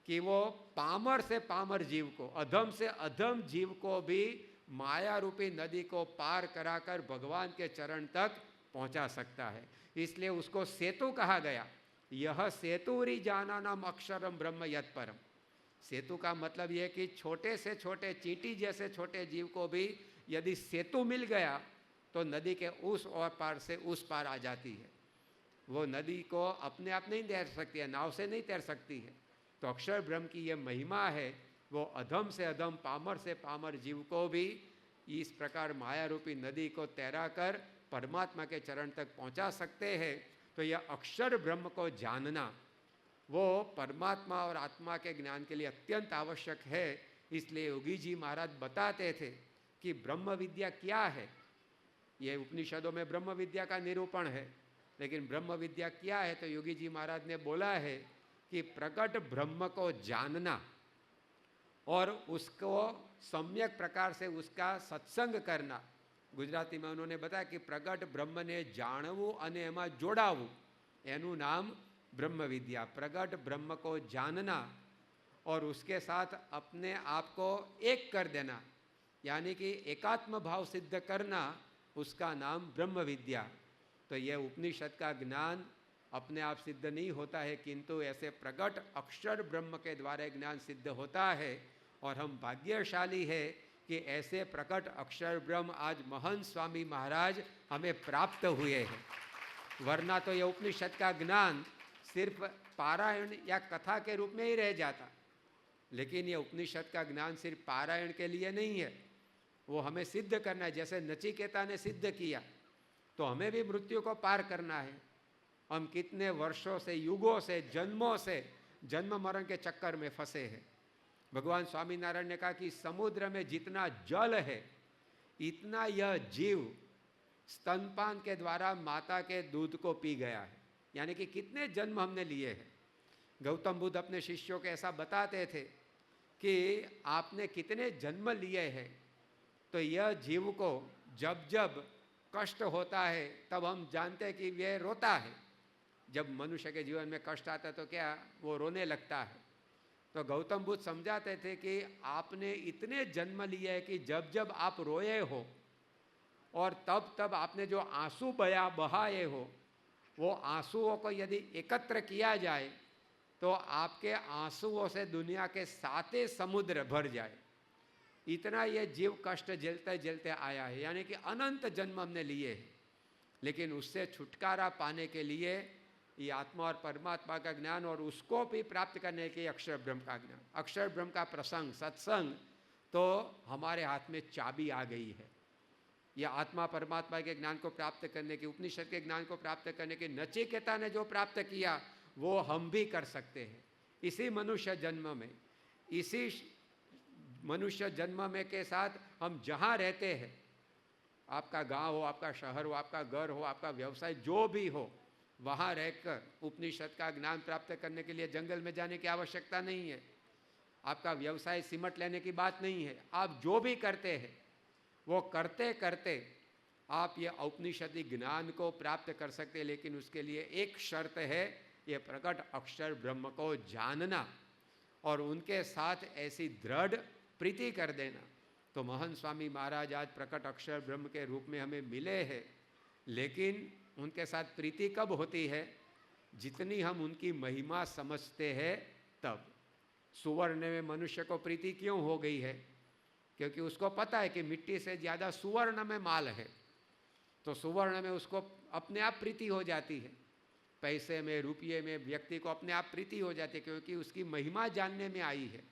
Speaker 1: कि वो पामर से पामर जीव को, अधम से अधम जीव को भी माया रूपी नदी को पार कराकर भगवान के चरण तक पहुंचा सकता है। इसलिए उसको सेतु कहा गया। यह सेतुरी जाना नाम अक्षरम ब्रह्म यत् परम। सेतु का मतलब यह कि छोटे से छोटे चींटी जैसे छोटे जीव को भी यदि सेतु मिल गया तो नदी के उस और पार से उस पार आ जाती है। वो नदी को अपने आप नहीं तैर सकती है, नाव से नहीं तैर सकती है। तो अक्षर ब्रह्म की यह महिमा है, वो अधम से अधम, पामर से पामर जीव को भी इस प्रकार माया रूपी नदी को तैरा कर परमात्मा के चरण तक पहुंचा सकते हैं। तो यह अक्षर ब्रह्म को जानना वो परमात्मा और आत्मा के ज्ञान के लिए अत्यंत आवश्यक है। इसलिए योगी जी महाराज बताते थे कि ब्रह्म विद्या क्या है। ये उपनिषदों में ब्रह्म विद्या का निरूपण है, लेकिन ब्रह्म विद्या क्या है? तो योगी जी महाराज ने बोला है कि प्रकट ब्रह्म को जानना और उसको सम्यक प्रकार से उसका सत्संग करना। गुजराती में उन्होंने बताया कि प्रकट ब्रह्म ने जाणवू अने एमां जोड़ावू, एनु नाम ब्रह्म विद्या। प्रकट ब्रह्म को जानना और उसके साथ अपने आप को एक कर देना, यानी कि एकात्म भाव सिद्ध करना, उसका नाम ब्रह्म विद्या। तो यह उपनिषद का ज्ञान अपने आप सिद्ध नहीं होता है, किंतु ऐसे प्रकट अक्षर ब्रह्म के द्वारा ज्ञान सिद्ध होता है। और हम भाग्यशाली है कि ऐसे प्रकट अक्षर ब्रह्म आज महंत स्वामी महाराज हमें प्राप्त हुए हैं। वरना तो यह उपनिषद का ज्ञान सिर्फ पारायण या कथा के रूप में ही रह जाता। लेकिन यह उपनिषद का ज्ञान सिर्फ पारायण के लिए नहीं है, वो हमें सिद्ध करना है। जैसे नचिकेता ने सिद्ध किया, तो हमें भी मृत्यु को पार करना है। हम कितने वर्षों से, युगों से, जन्मों से जन्म मरण के चक्कर में फंसे हैं। भगवान स्वामीनारायण ने कहा कि समुद्र में जितना जल है, इतना यह जीव स्तनपान के द्वारा माता के दूध को पी गया है। यानी कि कितने जन्म हमने लिए हैं। गौतम बुद्ध अपने शिष्यों को ऐसा बताते थे कि आपने कितने जन्म लिए हैं। तो यह जीव को जब जब कष्ट होता है, तब हम जानते हैं कि यह रोता है। जब मनुष्य के जीवन में कष्ट आता है तो क्या वो रोने लगता है। तो गौतम बुद्ध समझाते थे कि आपने इतने जन्म लिए हैं कि जब जब आप रोए हो और तब तब आपने जो आंसू बहाए हो, वो आंसुओं को यदि एकत्र किया जाए तो आपके आंसुओं से दुनिया के 7 समुद्र भर जाए। इतना ये जीव कष्ट झेलते झेलते आया है। यानी कि अनंत जन्म हमने लिए हैं। लेकिन उससे छुटकारा पाने के लिए ये आत्मा और परमात्मा का ज्ञान, और उसको भी प्राप्त करने के अक्षर ब्रह्म का ज्ञान, अक्षर ब्रह्म का प्रसंग, सत्संग, तो हमारे हाथ में चाबी आ गई है। यह आत्मा परमात्मा के ज्ञान को प्राप्त करने की, उपनिषद के ज्ञान को प्राप्त करने की नचिकेता ने जो प्राप्त किया वो हम भी कर सकते हैं। इसी मनुष्य जन्म में, इसी मनुष्य जन्म में के साथ हम जहाँ रहते हैं, आपका गांव हो, आपका शहर हो, आपका घर हो, आपका व्यवसाय जो भी हो, वहाँ रहकर उपनिषद का ज्ञान प्राप्त करने के लिए जंगल में जाने की आवश्यकता नहीं है। आपका व्यवसाय सिमट लेने की बात नहीं है। आप जो भी करते हैं वो करते करते आप ये औपनिषदिक ज्ञान को प्राप्त कर सकते हैं। लेकिन उसके लिए एक शर्त है, ये प्रकट अक्षर ब्रह्म को जानना और उनके साथ ऐसी दृढ़ प्रीति कर देना। तो महंत स्वामी महाराज आज प्रकट अक्षर ब्रह्म के रूप में हमें मिले हैं। लेकिन उनके साथ प्रीति कब होती है? जितनी हम उनकी महिमा समझते हैं तब। सुवर्ण में मनुष्य को प्रीति क्यों हो गई है? क्योंकि उसको पता है कि मिट्टी से ज़्यादा सुवर्ण में माल है। तो सुवर्ण में उसको अपने आप प्रीति हो जाती है। पैसे में, रुपये में व्यक्ति को अपने आप प्रीति हो जाती है, क्योंकि उसकी महिमा जानने में आई है।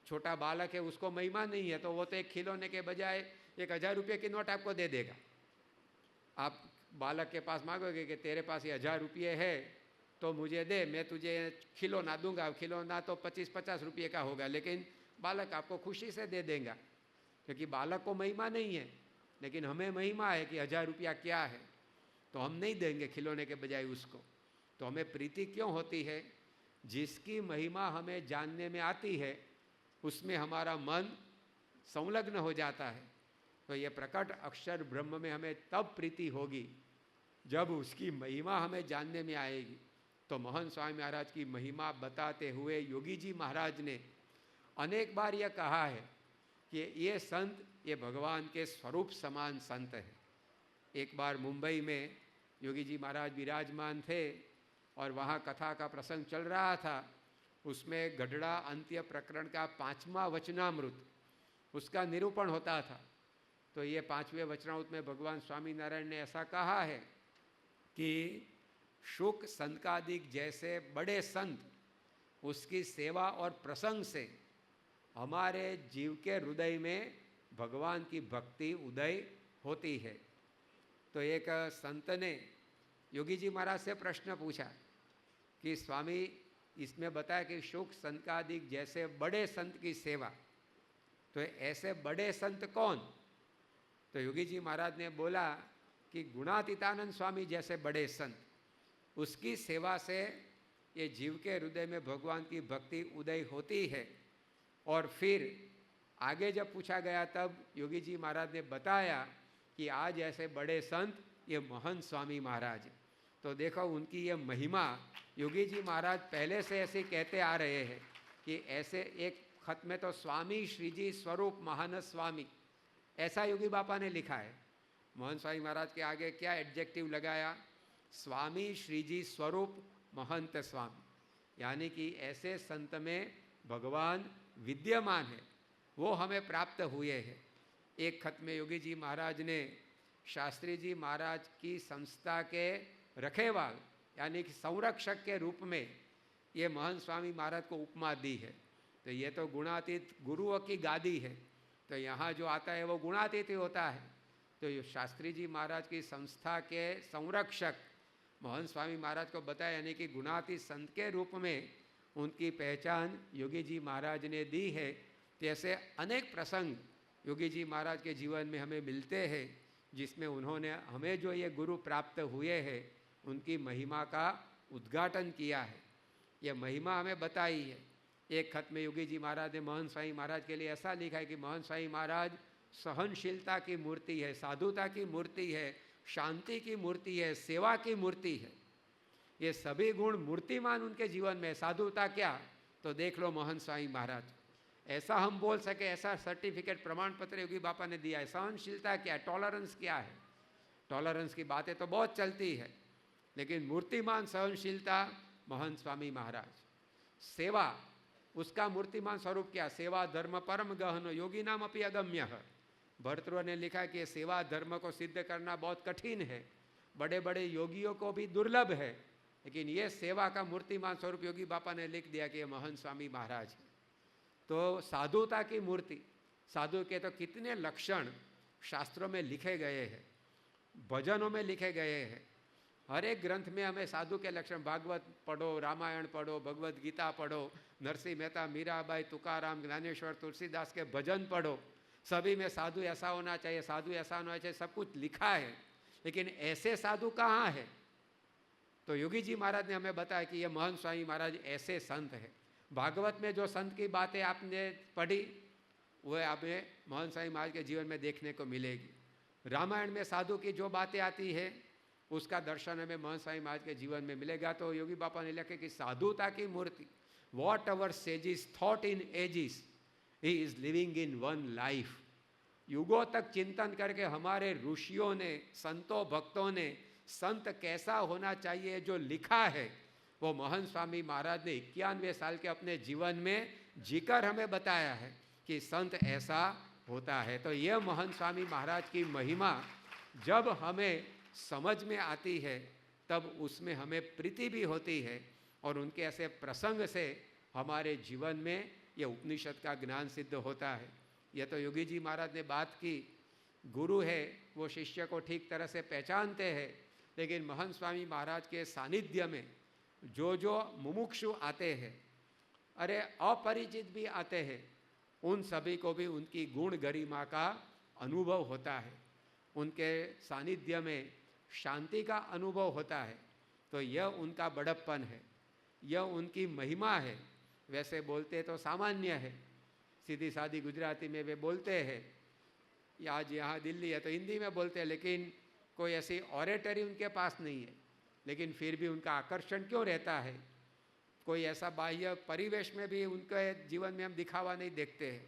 Speaker 1: छोटा बालक है, उसको महिमा नहीं है, तो वो तो एक खिलौने के बजाय 1000 रुपये की नोट आपको दे देगा। आप बालक के पास मांगोगे कि तेरे पास ये 1000 रुपये है तो मुझे दे, मैं तुझे खिलौना दूंगा। खिलौना तो 25-50 रुपये का होगा, लेकिन बालक आपको खुशी से दे देगा, क्योंकि बालक को महिमा नहीं है। लेकिन हमें महिमा है कि 1000 रुपया क्या है, तो हम नहीं देंगे खिलौने के बजाय उसको। तो हमें प्रीति क्यों होती है? जिसकी महिमा हमें जानने में आती है उसमें हमारा मन संलग्न हो जाता है। तो ये प्रकट अक्षर ब्रह्म में हमें तब प्रीति होगी जब उसकी महिमा हमें जानने में आएगी। तो महंत स्वामी महाराज की महिमा बताते हुए योगी जी महाराज ने अनेक बार यह कहा है कि ये संत, ये भगवान के स्वरूप समान संत है। एक बार मुंबई में योगी जी महाराज विराजमान थे और वहाँ कथा का प्रसंग चल रहा था। उसमें गढ़ड़ा अंत्य प्रकरण का 5वां वचनामृत, उसका निरूपण होता था। तो ये 5वें वचनामृत में भगवान स्वामीनारायण ने ऐसा कहा है कि शुक संतकादिक जैसे बड़े संत, उसकी सेवा और प्रसंग से हमारे जीव के हृदय में भगवान की भक्ति उदय होती है। तो एक संत ने योगी जी महाराज से प्रश्न पूछा कि स्वामी, इसमें बताया कि शुक संतकादिक जैसे बड़े संत की सेवा, तो ऐसे बड़े संत कौन? तो योगी जी महाराज ने बोला कि गुणातीतानंद स्वामी जैसे बड़े संत, उसकी सेवा से ये जीव के हृदय में भगवान की भक्ति उदय होती है। और फिर आगे जब पूछा गया तब योगी जी महाराज ने बताया कि आज ऐसे बड़े संत ये महंत स्वामी महाराज। तो देखो उनकी ये महिमा, योगी जी महाराज पहले से ऐसे कहते आ रहे हैं कि ऐसे एक खत में तो स्वामी श्रीजी स्वरूप महानस स्वामी, ऐसा योगी बापा ने लिखा है। महंत स्वामी महाराज के आगे क्या एडजेक्टिव लगाया स्वामी श्रीजी स्वरूप महंत स्वामी, यानी कि ऐसे संत में भगवान विद्यमान है, वो हमें प्राप्त हुए हैं। एक खत में योगी जी महाराज ने शास्त्री जी महाराज की संस्था के रखेवाल यानी कि संरक्षक के रूप में ये महंत स्वामी महाराज को उपमा दी है। तो ये तो गुणातीत गुरुओं की गादी है, तो यहाँ जो आता है वो गुणातीत ही होता है। तो ये शास्त्री जी महाराज की संस्था के संरक्षक महंत स्वामी महाराज को बताया, यानी कि गुणातीत संत के रूप में उनकी पहचान योगी जी महाराज ने दी है। जैसे अनेक प्रसंग योगी जी महाराज के जीवन में हमें मिलते हैं, जिसमें उन्होंने हमें जो ये गुरु प्राप्त हुए हैं उनकी महिमा का उद्घाटन किया है, ये महिमा हमें बताई है। एक खत में योगी जी महाराज ने महंत स्वामी महाराज के लिए ऐसा लिखा है कि महंत स्वामी महाराज सहनशीलता की मूर्ति है, साधुता की मूर्ति है, शांति की मूर्ति है, सेवा की मूर्ति है। ये सभी गुण मूर्तिमान उनके जीवन में। साधुता क्या, तो देख लो महंत स्वामी महाराज। ऐसा हम बोल सके, ऐसा सर्टिफिकेट प्रमाण पत्र योगी बापा ने दिया है। सहनशीलता क्या है, टॉलरेंस क्या है, टॉलरेंस की बातें तो बहुत चलती है, लेकिन मूर्तिमान सहनशीलता महंत स्वामी महाराज। सेवा, उसका मूर्तिमान स्वरूप क्या, सेवा धर्म परम गहन योगी नाम अपि अगम्य। भर्तृ ने लिखा कि सेवा धर्म को सिद्ध करना बहुत कठिन है, बड़े बड़े योगियों को भी दुर्लभ है, लेकिन ये सेवा का मूर्तिमान स्वरूप योगी बापा ने लिख दिया कि ये महंत स्वामी महाराज है। तो साधुता की मूर्ति, साधु के तो कितने लक्षण शास्त्रों में लिखे गए हैं, भजनों में लिखे गए हैं। हर एक ग्रंथ में हमें साधु के लक्षण, भागवत पढ़ो, रामायण पढ़ो, भगवत गीता पढ़ो, नरसिंह मेहता, मीराबाई, तुकाराम, ज्ञानेश्वर, तुलसीदास के भजन पढ़ो, सभी में साधु ऐसा होना चाहिए, साधु ऐसा होना चाहिए, सब कुछ लिखा है। लेकिन ऐसे साधु कहाँ है? तो योगी जी महाराज ने हमें बताया कि ये महंत स्वामी महाराज ऐसे संत है। भागवत में जो संत की बातें आपने पढ़ी वह आपने महंत स्वामी महाराज के जीवन में देखने को मिलेगी। रामायण में साधु की जो बातें आती है उसका दर्शन हमें महंत स्वामी महाराज के जीवन में मिलेगा। तो योगी बापा ने लिखा कि साधुता की मूर्ति, whatever sages thought in ages, he is living in one life. युगों तक चिंतन करके हमारे ऋषियों ने, संतों भक्तों ने संत कैसा होना चाहिए जो लिखा है, वो महंत स्वामी महाराज ने 91 साल के अपने जीवन में जीकर हमें बताया है कि संत ऐसा होता है। तो यह महंत स्वामी महाराज की महिमा जब हमें समझ में आती है तब उसमें हमें प्रीति भी होती है, और उनके ऐसे प्रसंग से हमारे जीवन में यह उपनिषद का ज्ञान सिद्ध होता है। यह तो योगी जी महाराज ने बात की, गुरु है वो शिष्य को ठीक तरह से पहचानते हैं, लेकिन महंत स्वामी महाराज के सानिध्य में जो जो मुमुक्षु आते हैं, अरे अपरिचित भी आते हैं, उन सभी को भी उनकी गुण गरिमा का अनुभव होता है, उनके सानिध्य में शांति का अनुभव होता है। तो यह उनका बड़प्पन है, यह उनकी महिमा है। वैसे बोलते तो सामान्य है, सीधी सादी गुजराती में वे बोलते हैं, या आज यहाँ दिल्ली है तो हिंदी में बोलते हैं, लेकिन कोई ऐसी ऑरेटरी उनके पास नहीं है। लेकिन फिर भी उनका आकर्षण क्यों रहता है? कोई ऐसा बाह्य परिवेश में भी उनके जीवन में हम दिखावा नहीं देखते हैं,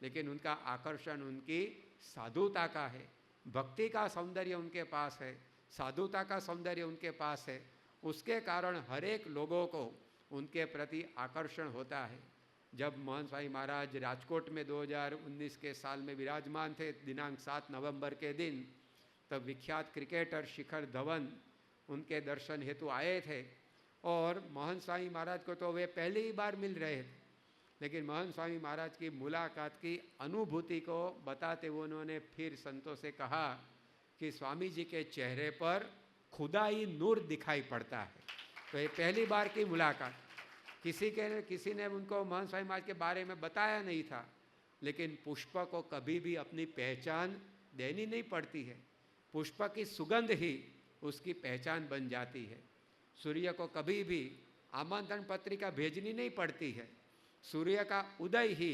Speaker 1: लेकिन उनका आकर्षण उनकी साधुता का है, भक्ति का सौंदर्य उनके पास है, साधुता का सौंदर्य उनके पास है। उसके कारण हर एक लोगों को उनके प्रति आकर्षण होता है। जब महंत स्वामी महाराज राजकोट में 2019 के साल में विराजमान थे, दिनांक 7 नवंबर के दिन, तब विख्यात क्रिकेटर शिखर धवन उनके दर्शन हेतु आए थे, और महंत स्वामी महाराज को तो वे पहली ही बार मिल रहे थे, लेकिन महंत स्वामी महाराज की मुलाकात की अनुभूति को बताते हुए उन्होंने फिर संतों से कहा कि स्वामी जी के चेहरे पर खुदाई नूर दिखाई पड़ता है। तो ये पहली बार की मुलाकात, किसी ने उनको महंत स्वामी महाराज के बारे में बताया नहीं था, लेकिन पुष्प को कभी भी अपनी पहचान देनी नहीं पड़ती है, पुष्प की सुगंध ही उसकी पहचान बन जाती है। सूर्य को कभी भी आमंत्रण पत्रिका भेजनी नहीं पड़ती है, सूर्य का उदय ही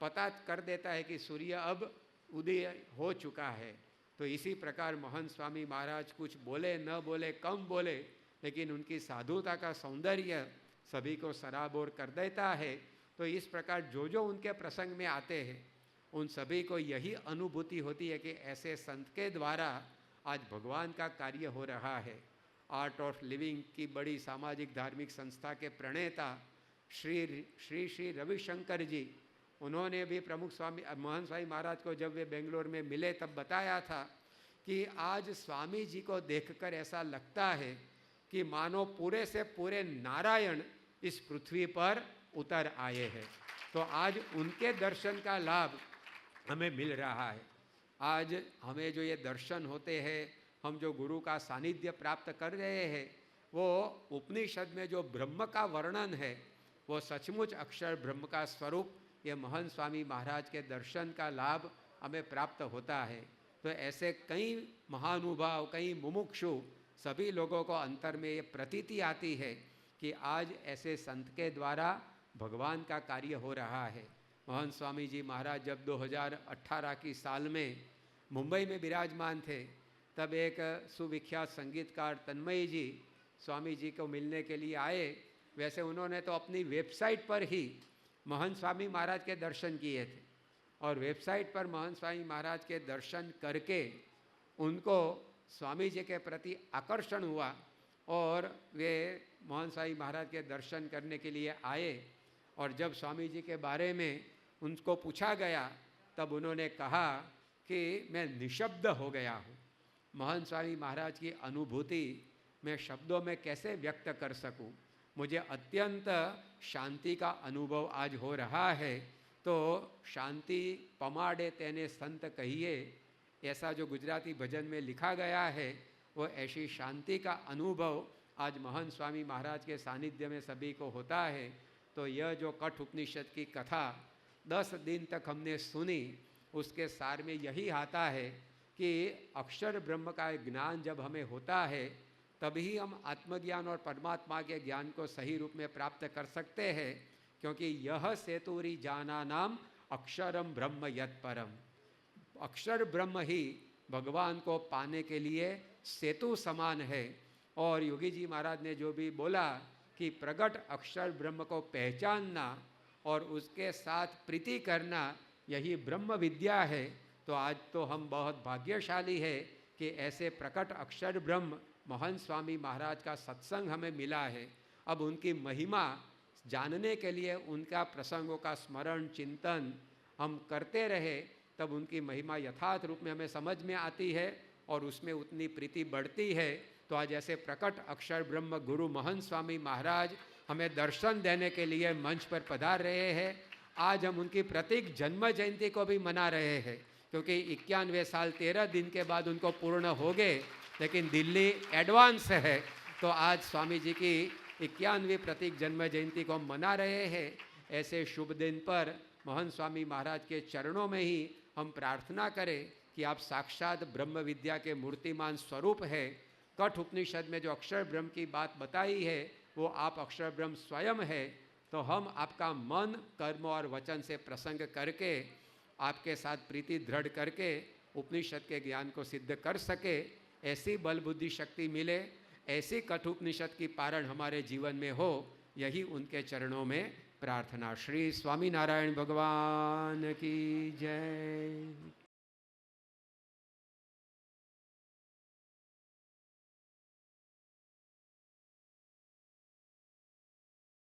Speaker 1: पता कर देता है कि सूर्य अब उदय हो चुका है। तो इसी प्रकार महंत स्वामी महाराज कुछ बोले न बोले, कम बोले, लेकिन उनकी साधुता का सौंदर्य सभी को सराबोर कर देता है। तो इस प्रकार जो जो उनके प्रसंग में आते हैं उन सभी को यही अनुभूति होती है कि ऐसे संत के द्वारा आज भगवान का कार्य हो रहा है। आर्ट ऑफ लिविंग की बड़ी सामाजिक धार्मिक संस्था के प्रणेता श्री रविशंकर जी, उन्होंने भी प्रमुख स्वामी महंत स्वामी महाराज को जब वे बेंगलोर में मिले तब बताया था कि आज स्वामी जी को देखकर ऐसा लगता है कि मानो पूरे से पूरे नारायण इस पृथ्वी पर उतर आए हैं। तो आज उनके दर्शन का लाभ हमें मिल रहा है। आज हमें जो ये दर्शन होते हैं, हम जो गुरु का सानिध्य प्राप्त कर रहे हैं, वो उपनिषद में जो ब्रह्म का वर्णन है, वो सचमुच अक्षर ब्रह्म का स्वरूप, ये महंत स्वामी महाराज के दर्शन का लाभ हमें प्राप्त होता है। तो ऐसे कई महानुभाव, कई मुमुक्षु, सभी लोगों को अंतर में ये प्रतीति आती है कि आज ऐसे संत के द्वारा भगवान का कार्य हो रहा है। महंत स्वामी जी महाराज जब 2018 की साल में मुंबई में विराजमान थे, तब एक सुविख्यात संगीतकार तन्मयी जी स्वामी जी को मिलने के लिए आए। वैसे उन्होंने तो अपनी वेबसाइट पर ही महंत स्वामी महाराज के दर्शन किए थे, और वेबसाइट पर महंत स्वामी महाराज के दर्शन करके उनको स्वामी जी के प्रति आकर्षण हुआ और वे महंत स्वामी महाराज के दर्शन करने के लिए आए। और जब स्वामी जी के बारे में उनको पूछा गया तब उन्होंने कहा कि मैं निशब्द हो गया हूँ। महंत स्वामी महाराज की अनुभूति मैं शब्दों में कैसे व्यक्त कर सकूँ। मुझे अत्यंत शांति का अनुभव आज हो रहा है। तो शांति पमाड़े तेने संत कहिए, ऐसा जो गुजराती भजन में लिखा गया है, वो ऐसी शांति का अनुभव आज महंत स्वामी महाराज के सानिध्य में सभी को होता है। तो यह जो कठ उपनिषद की कथा 10 दिन तक हमने सुनी, उसके सार में यही आता है कि अक्षर ब्रह्म का ज्ञान जब हमें होता है, तभी हम आत्मज्ञान और परमात्मा के ज्ञान को सही रूप में प्राप्त कर सकते हैं। क्योंकि यह सेतुरी जाना नाम अक्षरम ब्रह्म यत् परम, अक्षर ब्रह्म ही भगवान को पाने के लिए सेतु समान है। और योगी जी महाराज ने जो भी बोला कि प्रगट अक्षर ब्रह्म को पहचानना और उसके साथ प्रीति करना, यही ब्रह्म विद्या है। तो आज तो हम बहुत भाग्यशाली है कि ऐसे प्रकट अक्षर ब्रह्म महंत स्वामी महाराज का सत्संग हमें मिला है। अब उनकी महिमा जानने के लिए उनका प्रसंगों का स्मरण चिंतन हम करते रहे, तब उनकी महिमा यथार्थ रूप में हमें समझ में आती है और उसमें उतनी प्रीति बढ़ती है। तो आज ऐसे प्रकट अक्षर ब्रह्म गुरु महंत स्वामी महाराज हमें दर्शन देने के लिए मंच पर पधार रहे हैं। आज हम उनकी प्रतीक जन्म जयंती को भी मना रहे हैं, क्योंकि 91 साल 13 दिन के बाद उनको पूर्ण हो गए, लेकिन दिल्ली एडवांस है। तो आज स्वामी जी की 91वीं प्रतीक जन्म जयंती को मना रहे हैं। ऐसे शुभ दिन पर महंत स्वामी महाराज के चरणों में ही हम प्रार्थना करें कि आप साक्षात ब्रह्म विद्या के मूर्तिमान स्वरूप है। कठ उपनिषद में जो अक्षर ब्रह्म की बात बताई है, वो आप अक्षर ब्रह्म स्वयं है। तो हम आपका मन कर्म और वचन से प्रसंग करके, आपके साथ प्रीति दृढ़ करके उपनिषद के ज्ञान को सिद्ध कर सके, ऐसी बल बुद्धि शक्ति मिले, ऐसी कठोपनिषद की पारण हमारे जीवन में हो, यही उनके चरणों में प्रार्थना। श्री स्वामी नारायण भगवान की जय।